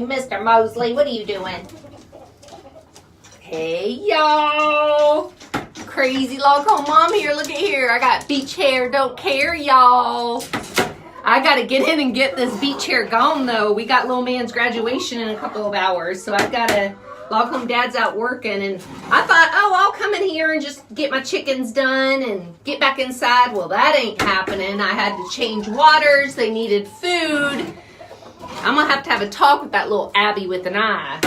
morning, Mr. Mosley. What are you doing? Hey, y'all. Crazy log home mom here. Look at here. I got beach hair. Don't care, y'all. I got to get in and get this beach hair gone, though. We got little man's graduation in a couple of hours, so I've got to log home. Dad's out working, and I thought, oh, I'll come in here and just get my chickens done and get back inside. Well, that ain't happening. I had to change waters. They needed food. I'm going to have a talk with that little Abby with an eye.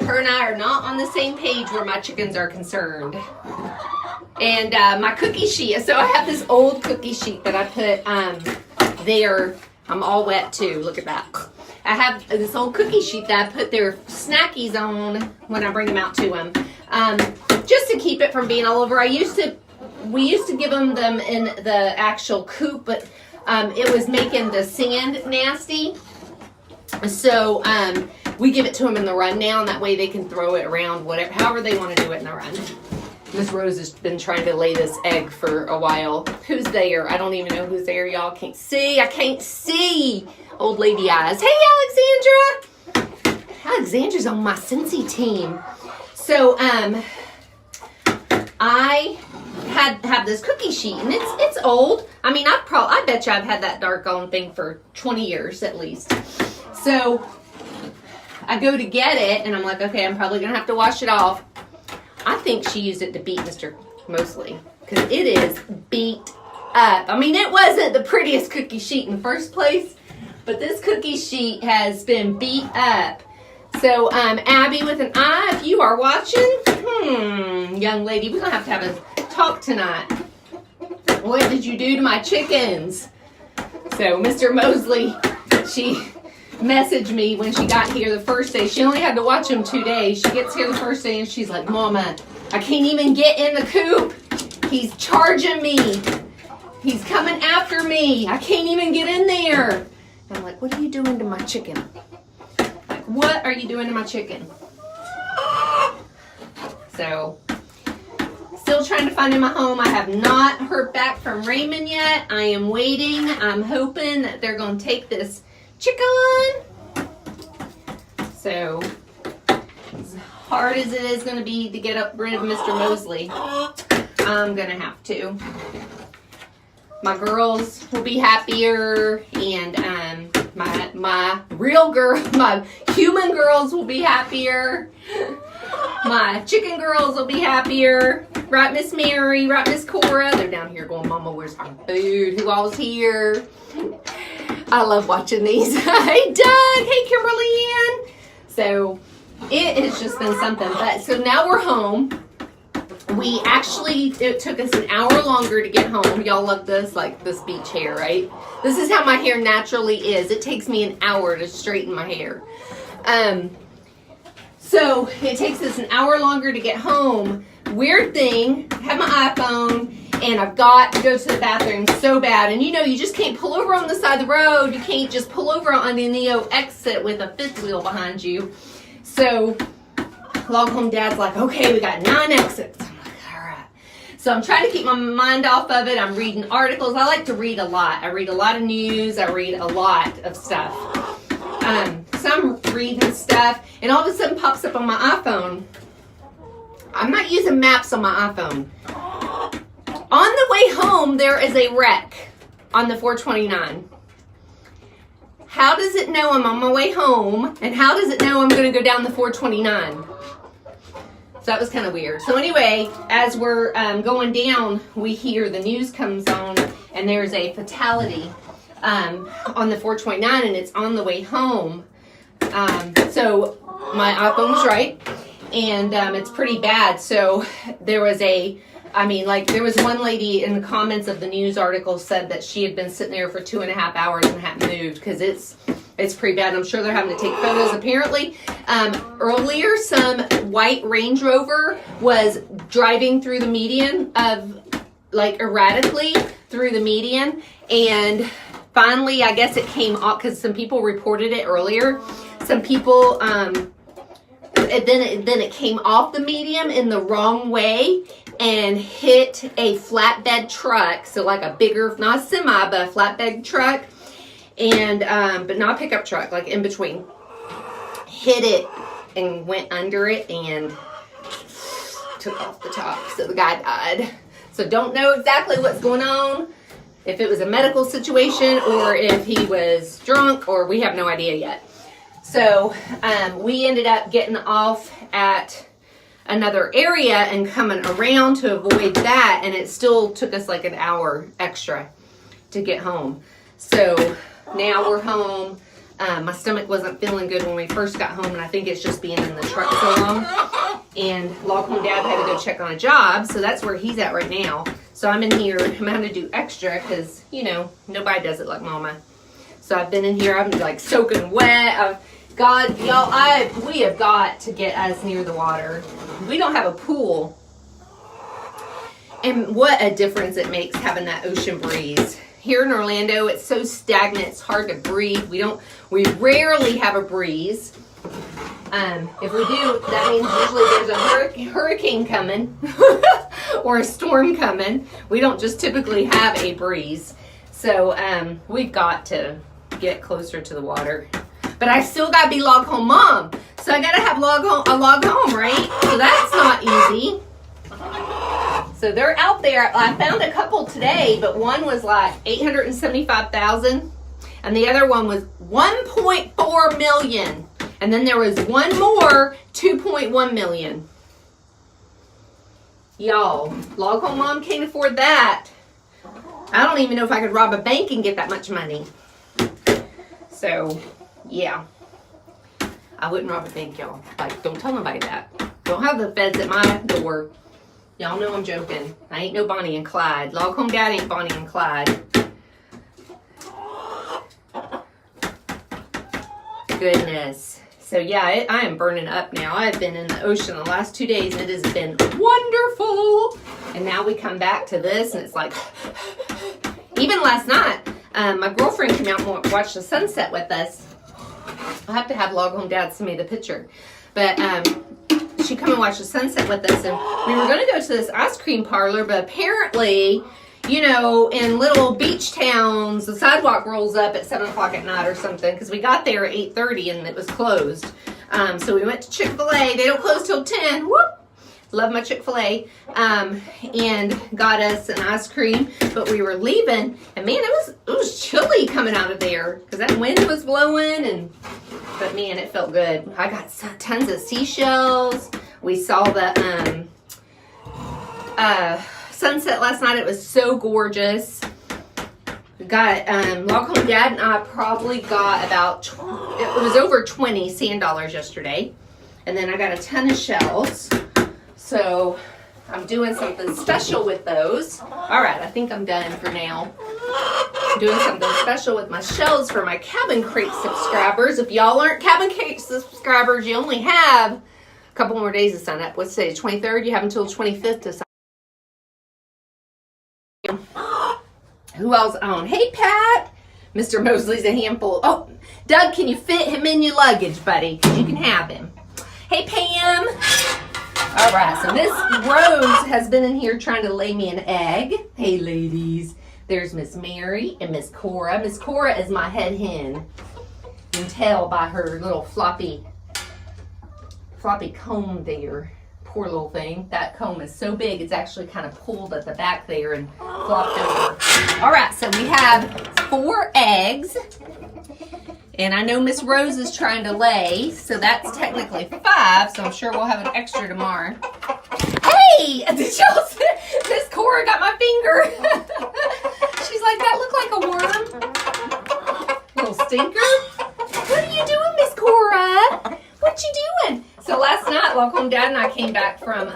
Her and I are not on the same page where my chickens are concerned. And my cookie sheet. So I have this old cookie sheet that I put there. I'm all wet too. Look at that. I have this old cookie sheet that I put their snackies on when I bring them out to them. Just to keep it from being all over. We used to give them in the actual coop, but it was making the sand nasty. So we give it to them in the run now, and that way they can throw it around, whatever, however they want to do it in the run. Miss Rose has been trying to lay this egg for a while. Who's there? I don't even know who's there. Y'all can't see. I can't see. Old lady eyes. Hey, Alexandra. Alexandra's on my Cincy team. So I have this cookie sheet, and it's old. I mean, I bet you I've had that dark on thing for 20 years at least. So I go to get it, and I'm like, okay, I'm probably going to have to wash it off. I think she used it to beat Mr. Mosley, because it is beat up. I mean, it wasn't the prettiest cookie sheet in the first place, but this cookie sheet has been beat up. So, Abby with an eye, if you are watching, young lady, we're going to have a talk tonight. What did you do to my chickens? So, Mr. Mosley, she messaged me when she got here the first day. She only had to watch him 2 days. She gets here the first day and she's like, Mama, I can't even get in the coop. He's charging me. He's coming after me. I can't even get in there. And I'm like, what are you doing to my chicken? Like, what are you doing to my chicken? So, still trying to find him a home. I have not heard back from Raymond yet. I am waiting. I'm hoping that they're going to take this chicken. So, as hard as it is going to be to get rid of Mr. Mosley, I'm going to have to. My girls will be happier, and my real girl, my human girls will be happier. My chicken girls will be happier. Right, Miss Mary? Right, Miss Cora? They're down here going, Mama, where's my food? Who all's here? I love watching these. Hey, Doug. Hey, Kimberly Ann. So it has just been something. But so now we're home. It took us an hour longer to get home. Y'all love this, like this beach hair, right? This is how my hair naturally is. It takes me an hour to straighten my hair. So it takes us an hour longer to get home. Weird thing, I have my iPhone, and I've got to go to the bathroom so bad. And you just can't pull over on the side of the road. You can't just pull over on the Neo exit with a fifth wheel behind you. So log home dad's like, okay, we got 9 exits. I'm like, all right. So I'm trying to keep my mind off of it. I'm reading articles. I like to read a lot. I read a lot of news. I read a lot of stuff. So I'm reading stuff, and all of a sudden pops up on my iPhone. I'm not using maps on my iPhone. On the way home, there is a wreck on the 429. How does it know I'm on my way home? And how does it know I'm going to go down the 429? So that was kind of weird. So anyway, as we're going down, we hear the news comes on, and there's a fatality on the 429, and it's on the way home. So my iPhone was right, and it's pretty bad. So there was there was one lady in the comments of the news article said that she had been sitting there for 2.5 hours and hadn't moved because it's pretty bad. I'm sure they're having to take photos. Apparently, earlier some white Range Rover was driving through the median erratically through the median, and finally, I guess it came off because some people reported it earlier. Some people, then it came off the median in the wrong way and hit a flatbed truck. So like a bigger, not a semi, but a flatbed truck, and but not a pickup truck, like in between. hit it and went under it and took off the top. So the guy died. So don't know exactly what's going on, if it was a medical situation or if he was drunk, or we have no idea yet. So we ended up getting off at another area and coming around to avoid that, and it still took us like an hour extra to get home. So now we're home. My stomach wasn't feeling good when we first got home, and I think it's just being in the truck so long. And Loghorn Dad had to go check on a job, so that's where he's at right now. So I'm in here. I'm having to do extra because, you know, nobody does it like Mama. So I've been in here. I'm like soaking wet. God, y'all, we have got to get us near the water. We don't have a pool. And what a difference it makes having that ocean breeze. Here in Orlando, it's so stagnant, it's hard to breathe. We rarely have a breeze. If we do, that means usually there's a hurricane coming or a storm coming. We don't just typically have a breeze. So we've got to get closer to the water. But I still got to be log home mom. So I got to have a log home, right? So that's not easy. So they're out there. I found a couple today, but one was like $875,000 and the other one was $1.4 million. And then there was one more, $2.1 million. Y'all, log home mom can't afford that. I don't even know if I could rob a bank and get that much money. So, yeah. I wouldn't rob a bank, y'all. Like, don't tell nobody that. Don't have the feds at my door. Y'all know I'm joking. I ain't no Bonnie and Clyde. Log Home Dad ain't Bonnie and Clyde. Goodness. So yeah, I am burning up now. I've been in the ocean the last 2 days. It has been wonderful. And now we come back to this and it's like, even last night, my girlfriend came out and watched the sunset with us. I'll have to have Log Home Dad send me the picture. But she come and watch the sunset with us, and we were going to go to this ice cream parlor, but apparently, you know, in little beach towns, the sidewalk rolls up at 7 o'clock at night or something, because we got there at 8:30 and it was closed. So we went to Chick-fil-A. They don't close till 10. Whoop! Love my Chick-fil-A. And got us an ice cream, but we were leaving, and man, it was chilly coming out of there, because that wind was blowing, but man, it felt good. I got tons of seashells. We saw the sunset last night. It was so gorgeous. We got Log Home Dad and I probably got about it was over 20 sand dollars yesterday, and then I got a ton of shells. So I'm doing something special with those. All right, I think I'm done for now. I'm doing something special with my shells for my Cabin Crate subscribers. If y'all aren't Cabin Crate subscribers, you only have a couple more days to sign up. What's today, 23rd? You have until 25th to sign up. Who else on? Hey, Pat. Mr. Mosley's a handful. Oh, Doug, can you fit him in your luggage, buddy? Because you can have him. Hey, Pam. All right, so Miss Rose has been in here trying to lay me an egg. Hey, ladies. There's Miss Mary and Miss Cora. Miss Cora is my head hen. You can tell by her little floppy comb there. Poor little thing. That comb is so big, it's actually kind of pulled at the back there and flopped over. All right, so we have 4 eggs. And I know Miss Rose is trying to lay, so that's technically 5, so I'm sure we'll have an extra tomorrow. Hey! Did y'all see? Miss Cora got my finger. She's like, that looked like a worm. Little stinker. What are you doing, Miss Cora? What you doing? So last night, Log Home Dad and I came back from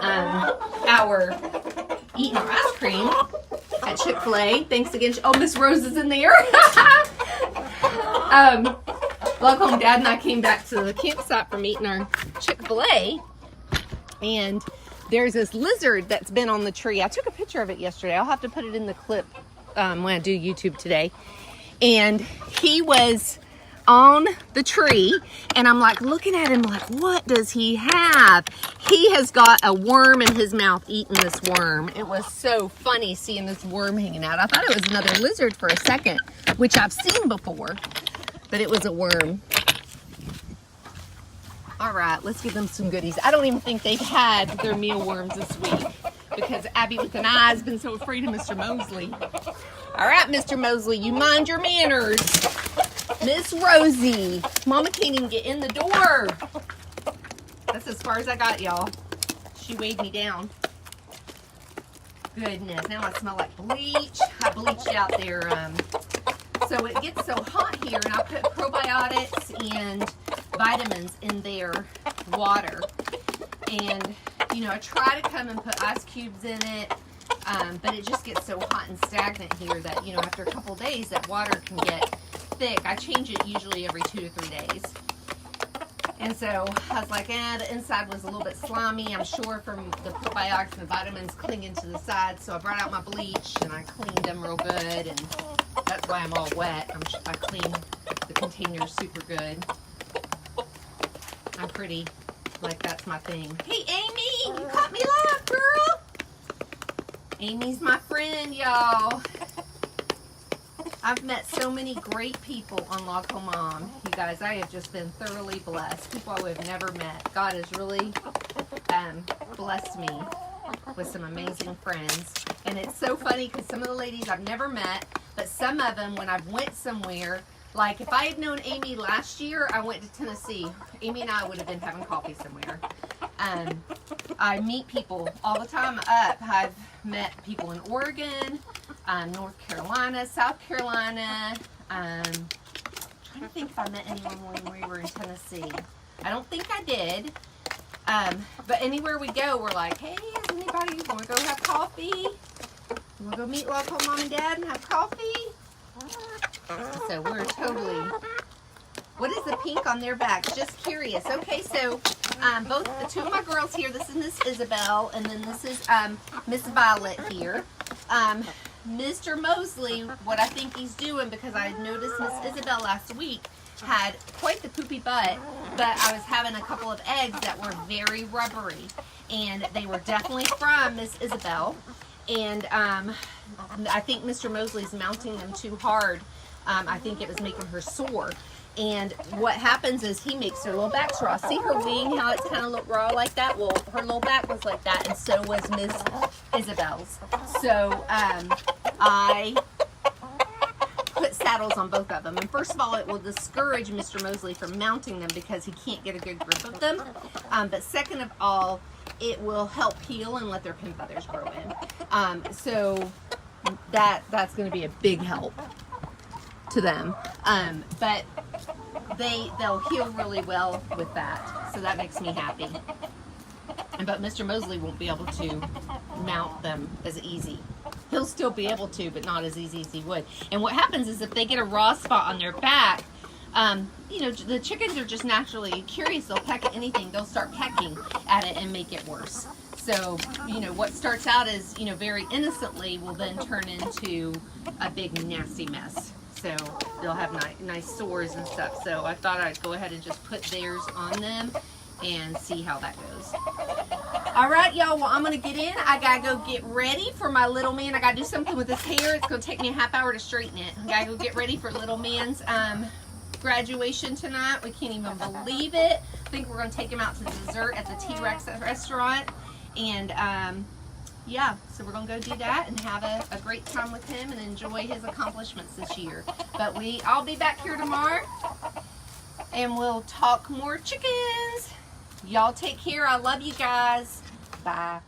eating our ice cream at Chick-fil-A. Thanks again. Oh, Miss Rose is in there. Log Home Dad and I came back to the campsite from eating our Chick-fil-A, and there's this lizard that's been on the tree. I took a picture of it yesterday. I'll have to put it in the clip when I do YouTube today. And he was on the tree, and I'm like looking at him like, what does he have? He has got a worm in his mouth eating this worm. It was so funny seeing this worm hanging out. I thought it was another lizard for a second, which I've seen before, but it was a worm. All right, let's give them some goodies. I don't even think they've had their mealworms this week because Abby with an eye has been so afraid of Mr. Mosley. All right, Mr. Mosley, you mind your manners. Miss Rosie, Mama can't even get in the door. That's as far as I got, y'all. She weighed me down. Goodness, now I smell like bleach. I bleached out their, so it gets so hot here, and I put probiotics and vitamins in their water. And, you know, I try to come and put ice cubes in it, but it just gets so hot and stagnant here that, you know, after a couple days, that water can get thick. I change it usually every 2 to 3 days. And so I was like, the inside was a little bit slimy, I'm sure, from the probiotics and the vitamins clinging to the side. So I brought out my bleach and I cleaned them real good, and that's why I'm all wet. I cleaned the containers super good. I'm pretty, like, that's my thing. Hey, Amy, you caught me live, girl. Amy's my friend, y'all. I've met so many great people on Log Home Mom. You guys, I have just been thoroughly blessed. People I would have never met. God has really blessed me with some amazing friends. And it's so funny because some of the ladies I've never met, but some of them, when I've went somewhere, like if I had known Amy last year, I went to Tennessee. Amy and I would have been having coffee somewhere. I meet people all the time up. I've met people in Oregon, North Carolina, South Carolina. Trying to think if I met anyone when we were in Tennessee. I don't think I did. But anywhere we go, we're like, hey, is anybody want to go have coffee? You want to go meet Log Home Mom and Dad and have coffee? So we're totally... What is the pink on their backs? Just curious. Okay, so both the two of my girls here, this is Miss Isabel, and then this is Miss Violet here. Mr. Mosley, what I think he's doing, because I noticed Miss Isabel last week had quite the poopy butt, but I was having a couple of eggs that were very rubbery, and they were definitely from Miss Isabel, and I think Mr. Mosley's mounting them too hard. I think it was making her sore. And what happens is he makes her little backs raw. See her wing, how it's kind of raw like that? Well, her little back was like that, and so was Miss Isabel's. So I put saddles on both of them. And first of all, it will discourage Mr. Mosley from mounting them because he can't get a good grip of them. But second of all, it will help heal and let their pin feathers grow in. So that's going to be a big help to them. But they'll heal really well with that, so that makes me happy. But Mr. Mosley won't be able to mount them as easy. He'll still be able to, but not as easy as he would. And what happens is if they get a raw spot on their back, you know, the chickens are just naturally curious. They'll peck at anything. They'll start pecking at it and make it worse. So, you know, what starts out as, you know, very innocently will then turn into a big nasty mess. So they'll have nice sores and stuff. So I thought I'd go ahead and just put theirs on them and see how that goes. All right, y'all. Well, I'm going to get in. I got to go get ready for my little man. I got to do something with his hair. It's going to take me a half hour to straighten it. I got to go get ready for little man's graduation tonight. We can't even believe it. I think we're going to take him out to dessert at the T-Rex restaurant. And yeah, so we're going to go do that and have a great time with him and enjoy his accomplishments this year. But I'll be back here tomorrow and we'll talk more chickens. Y'all take care. I love you guys. Bye.